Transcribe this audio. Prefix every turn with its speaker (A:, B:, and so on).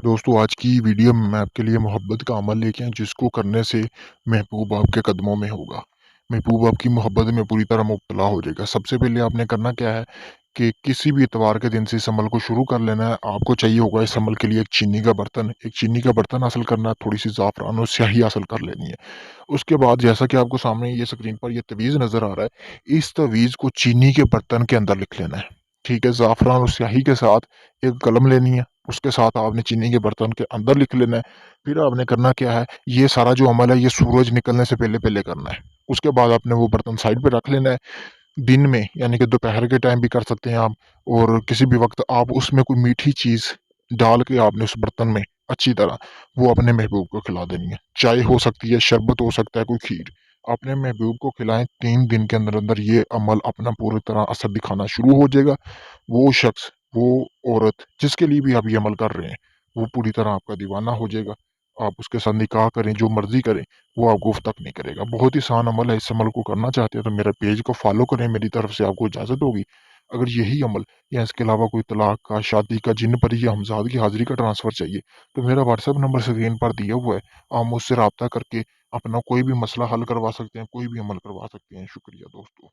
A: दोस्तों, आज की वीडियो में मैं आपके लिए मोहब्बत का अमल लेके आया जिसको करने से महबूब आपके कदमों में होगा। महबूब आपकी मोहब्बत में पूरी तरह मुब्तला हो जाएगा। सबसे पहले आपने करना क्या है कि किसी भी इतवार के दिन से इस अमल को शुरू कर लेना है। आपको चाहिए होगा इस अमल के लिए एक चीनी का बर्तन हासिल करना है, थोड़ी-सी ज़ाफ़रान और स्याही हासिल कर लेनी है। उसके बाद जैसा कि आपको सामने ये स्क्रीन पर ये तवीज़ नज़र आ रहा है, इस तवीज़ को चीनी के बर्तन के अंदर लिख लेना है। ठीक है? ज़ाफ़रान और स्याही के साथ एक कलम लेनी है, उसके साथ आपने चीनी के बर्तन के अंदर लिख लेना है। फिर आपने करना क्या है, ये सारा जो अमल है ये सूरज निकलने से पहले-पहले करना है। उसके बाद आपने वो बर्तन साइड पे रख लेना है। दिन में यानी कि दोपहर के टाइम भी कर सकते हैं आप, और किसी भी वक़्त आप उसमें कोई मीठी चीज़ डाल के आपने उस बर्तन में अच्छी तरह वो अपने महबूब को खिला देनी है। चाय हो सकती है, शरबत हो सकता है, कोई खीर। अपने महबूब को खिलाएँ, 3 दिन के अंदर-अंदर ये अमल अपना पूरी तरह असर दिखाना शुरू हो जाएगा। वो शख्स, वो औरत जिसके लिए भी आप ये अमल कर रहे हैं, वो पूरी तरह आपका दीवाना हो जाएगा। आप उसके साथ निकाह करें, जो मर्ज़ी करें, वो आपको तक नहीं करेगा। बहुत ही आसान अमल है, इस अमल को करना चाहते हैं तो मेरे पेज को फ़ॉलो करें, मेरी तरफ से आपको इजाज़त होगी। अगर यही अमल या इसके अलावा कोई तलाक का, शादी का, जिन्न परी या हमज़ाद की हाज़िरी का ट्रांसफ़र चाहिए, तो मेरा व्हाट्सएप नंबर स्क्रीन पर दिया हुआ है। आप मुझसे राब्ता करके अपना कोई भी मसला हल करवा सकते हैं, कोई भी अमल करवा सकते हैं। शुक्रिया दोस्तों।